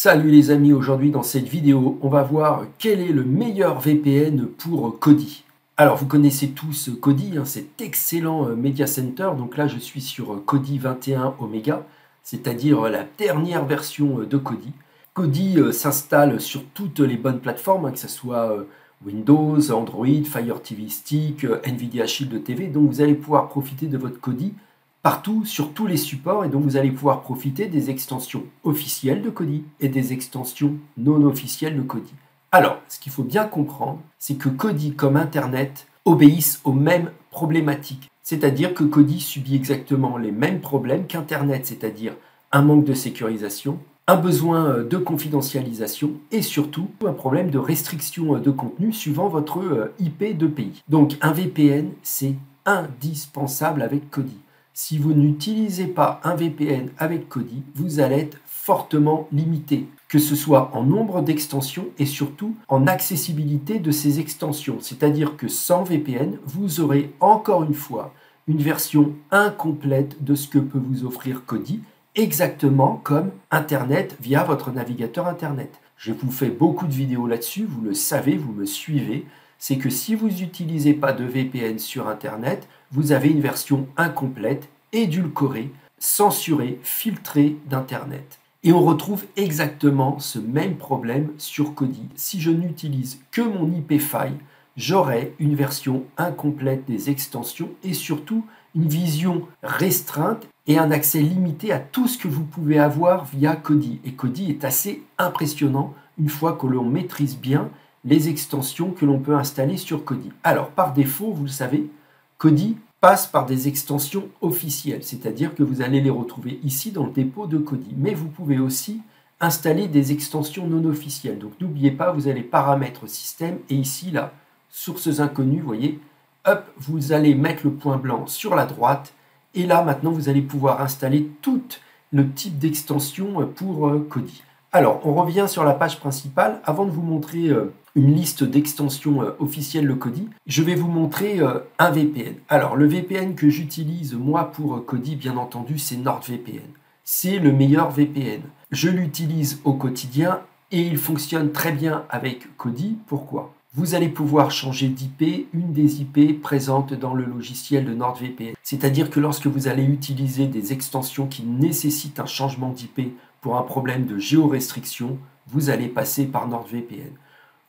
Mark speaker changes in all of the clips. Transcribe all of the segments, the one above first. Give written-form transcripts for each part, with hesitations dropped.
Speaker 1: Salut les amis, aujourd'hui dans cette vidéo, on va voir quel est le meilleur VPN pour Kodi. Alors vous connaissez tous Kodi, cet excellent Media Center. Donc là je suis sur Kodi 21 Omega, c'est-à-dire la dernière version de Kodi. Kodi s'installe sur toutes les bonnes plateformes, que ce soit Windows, Android, Fire TV Stick, Nvidia Shield TV. Donc vous allez pouvoir profiter de votre Kodi partout, sur tous les supports, et donc vous allez pouvoir profiter des extensions officielles de Kodi et des extensions non officielles de Kodi. Alors, ce qu'il faut bien comprendre, c'est que Kodi comme Internet obéissent aux mêmes problématiques. C'est-à-dire que Kodi subit exactement les mêmes problèmes qu'Internet, c'est-à-dire un manque de sécurisation, un besoin de confidentialisation et surtout un problème de restriction de contenu suivant votre IP de pays. Donc un VPN, c'est indispensable avec Kodi. Si vous n'utilisez pas un VPN avec Kodi, vous allez être fortement limité, que ce soit en nombre d'extensions et surtout en accessibilité de ces extensions. C'est-à-dire que sans VPN, vous aurez encore une fois une version incomplète de ce que peut vous offrir Kodi, exactement comme Internet via votre navigateur Internet. Je vous fais beaucoup de vidéos là-dessus, vous le savez, vous me suivez. C'est que si vous n'utilisez pas de VPN sur Internet, vous avez une version incomplète, édulcorée, censurée, filtrée d'Internet. Et on retrouve exactement ce même problème sur Kodi. Si je n'utilise que mon IP-file, j'aurai une version incomplète des extensions et surtout une vision restreinte et un accès limité à tout ce que vous pouvez avoir via Kodi. Et Kodi est assez impressionnant une fois que l'on maîtrise bien les extensions que l'on peut installer sur Kodi. Alors, par défaut, vous le savez, Kodi passe par des extensions officielles, c'est-à-dire que vous allez les retrouver ici dans le dépôt de Kodi. Mais vous pouvez aussi installer des extensions non officielles. Donc, n'oubliez pas, vous allez paramètres système et ici, là, sources inconnues, vous voyez, hop, vous allez mettre le point blanc sur la droite et là, maintenant, vous allez pouvoir installer tout le type d'extension pour Kodi. Alors, on revient sur la page principale. Avant de vous montrer une liste d'extensions officielles de Kodi, je vais vous montrer un VPN. Alors, le VPN que j'utilise, moi, pour Kodi, bien entendu, c'est NordVPN. C'est le meilleur VPN. Je l'utilise au quotidien et il fonctionne très bien avec Kodi. Pourquoi ? Vous allez pouvoir changer d'IP, une des IP présentes dans le logiciel de NordVPN. C'est-à-dire que lorsque vous allez utiliser des extensions qui nécessitent un changement d'IP pour un problème de géorestriction, vous allez passer par NordVPN.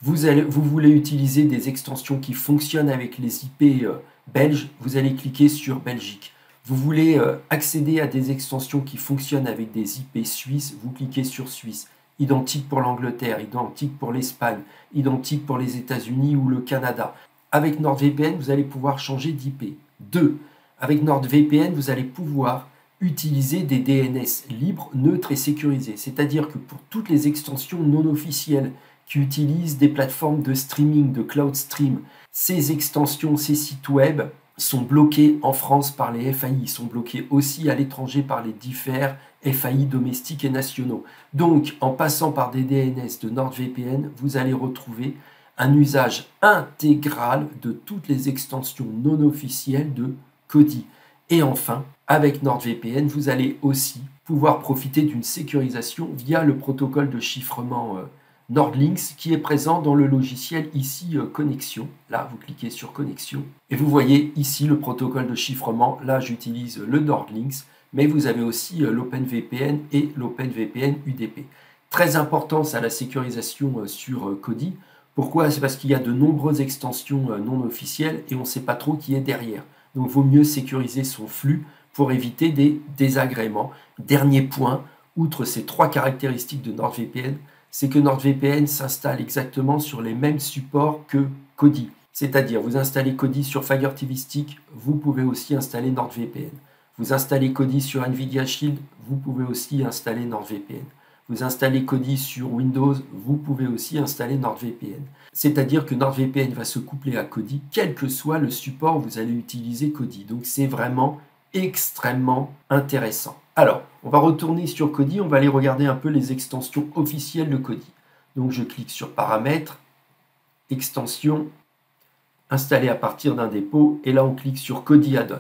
Speaker 1: Vous voulez utiliser des extensions qui fonctionnent avec les IP belges, vous allez cliquer sur Belgique. Vous voulez accéder à des extensions qui fonctionnent avec des IP suisses, vous cliquez sur Suisse. Identique pour l'Angleterre, identique pour l'Espagne, identique pour les États-Unis ou le Canada. Avec NordVPN, vous allez pouvoir changer d'IP. 2. Avec NordVPN, vous allez pouvoir utiliser des DNS libres, neutres et sécurisés. C'est-à-dire que pour toutes les extensions non officielles qui utilisent des plateformes de streaming, de cloud stream, ces extensions, ces sites web sont bloqués en France par les FAI, ils sont bloqués aussi à l'étranger par les diffères FAI domestiques et nationaux. Donc, en passant par des DNS de NordVPN, vous allez retrouver un usage intégral de toutes les extensions non officielles de Kodi. Et enfin, avec NordVPN, vous allez aussi pouvoir profiter d'une sécurisation via le protocole de chiffrement NordLynx qui est présent dans le logiciel ici Connexion. Là, vous cliquez sur Connexion et vous voyez ici le protocole de chiffrement. Là, j'utilise le NordLynx, mais vous avez aussi l'OpenVPN et l'OpenVPN UDP. Très important, ça, la sécurisation sur Kodi. Pourquoi ? C'est parce qu'il y a de nombreuses extensions non officielles et on ne sait pas trop qui est derrière. Donc, il vaut mieux sécuriser son flux pour éviter des désagréments. Dernier point, outre ces 3 caractéristiques de NordVPN, c'est que NordVPN s'installe exactement sur les mêmes supports que Kodi. C'est-à-dire, vous installez Kodi sur Fire TV Stick, vous pouvez aussi installer NordVPN. Vous installez Kodi sur Nvidia Shield, vous pouvez aussi installer NordVPN. Vous installez Kodi sur Windows, vous pouvez aussi installer NordVPN. C'est-à-dire que NordVPN va se coupler à Kodi, quel que soit le support où vous allez utiliser Kodi. Donc c'est vraiment extrêmement intéressant. Alors, on va retourner sur Kodi, on va aller regarder un peu les extensions officielles de Kodi. Donc je clique sur Paramètres, Extensions, Installer à partir d'un dépôt, et là on clique sur Kodi Add-on.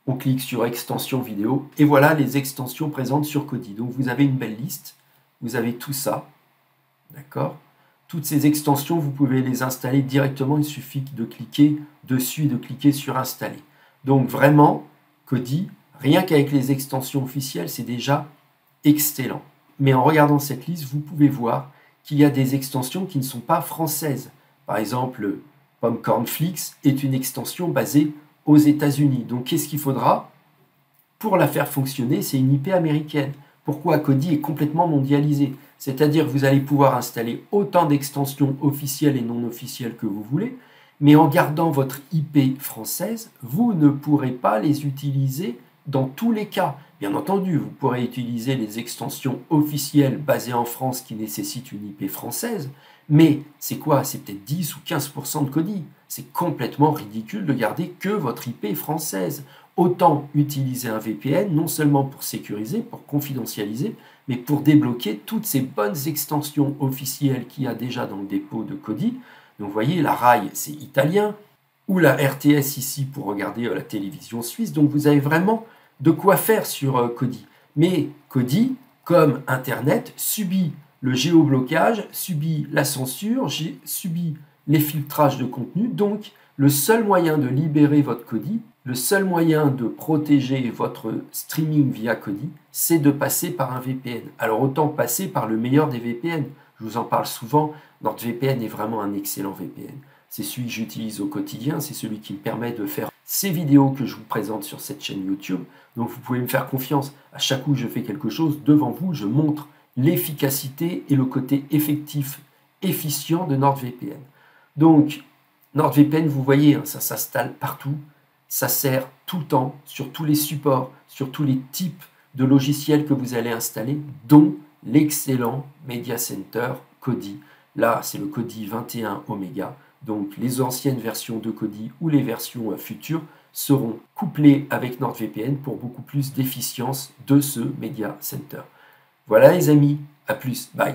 Speaker 1: On clique sur Extension vidéo, et voilà les extensions présentes sur Kodi. Donc vous avez une belle liste. vous avez tout ça, d'accord? Toutes ces extensions, vous pouvez les installer directement, il suffit de cliquer dessus et de cliquer sur installer. Donc vraiment, Kodi, rien qu'avec les extensions officielles, c'est déjà excellent. Mais en regardant cette liste, vous pouvez voir qu'il y a des extensions qui ne sont pas françaises. Par exemple, Popcorn Flix est une extension basée aux États-Unis. Donc qu'est-ce qu'il faudra pour la faire fonctionner? C'est une IP américaine. Pourquoi? Kodi est complètement mondialisé. C'est-à-dire que vous allez pouvoir installer autant d'extensions officielles et non officielles que vous voulez, mais en gardant votre IP française, vous ne pourrez pas les utiliser dans tous les cas. Bien entendu, vous pourrez utiliser les extensions officielles basées en France qui nécessitent une IP française, mais c'est quoi? C'est peut-être 10 ou 15% de Kodi. C'est complètement ridicule de garder que votre IP française. Autant utiliser un VPN, non seulement pour sécuriser, pour confidentialiser, mais pour débloquer toutes ces bonnes extensions officielles qu'il y a déjà dans le dépôt de Kodi. Donc vous voyez, la RAI, c'est italien, ou la RTS ici pour regarder la télévision suisse. Donc vous avez vraiment de quoi faire sur Kodi. Mais Kodi, comme Internet, subit le géoblocage, subit la censure, subit les filtrages de contenu. Donc le seul moyen de libérer votre Kodi, le seul moyen de protéger votre streaming via Kodi, c'est de passer par un VPN. Alors autant passer par le meilleur des VPN. Je vous en parle souvent, NordVPN est vraiment un excellent VPN. C'est celui que j'utilise au quotidien, c'est celui qui me permet de faire ces vidéos que je vous présente sur cette chaîne YouTube. Donc vous pouvez me faire confiance, à chaque coup que je fais quelque chose, devant vous, je montre l'efficacité et le côté effectif, efficient de NordVPN. Donc NordVPN, vous voyez, ça s'installe partout, ça sert tout le temps, sur tous les supports, sur tous les types de logiciels que vous allez installer, dont l'excellent Media Center Kodi. Là, c'est le Kodi 21 Omega. Donc, les anciennes versions de Kodi ou les versions futures seront couplées avec NordVPN pour beaucoup plus d'efficience de ce Media Center. Voilà les amis, à plus, bye.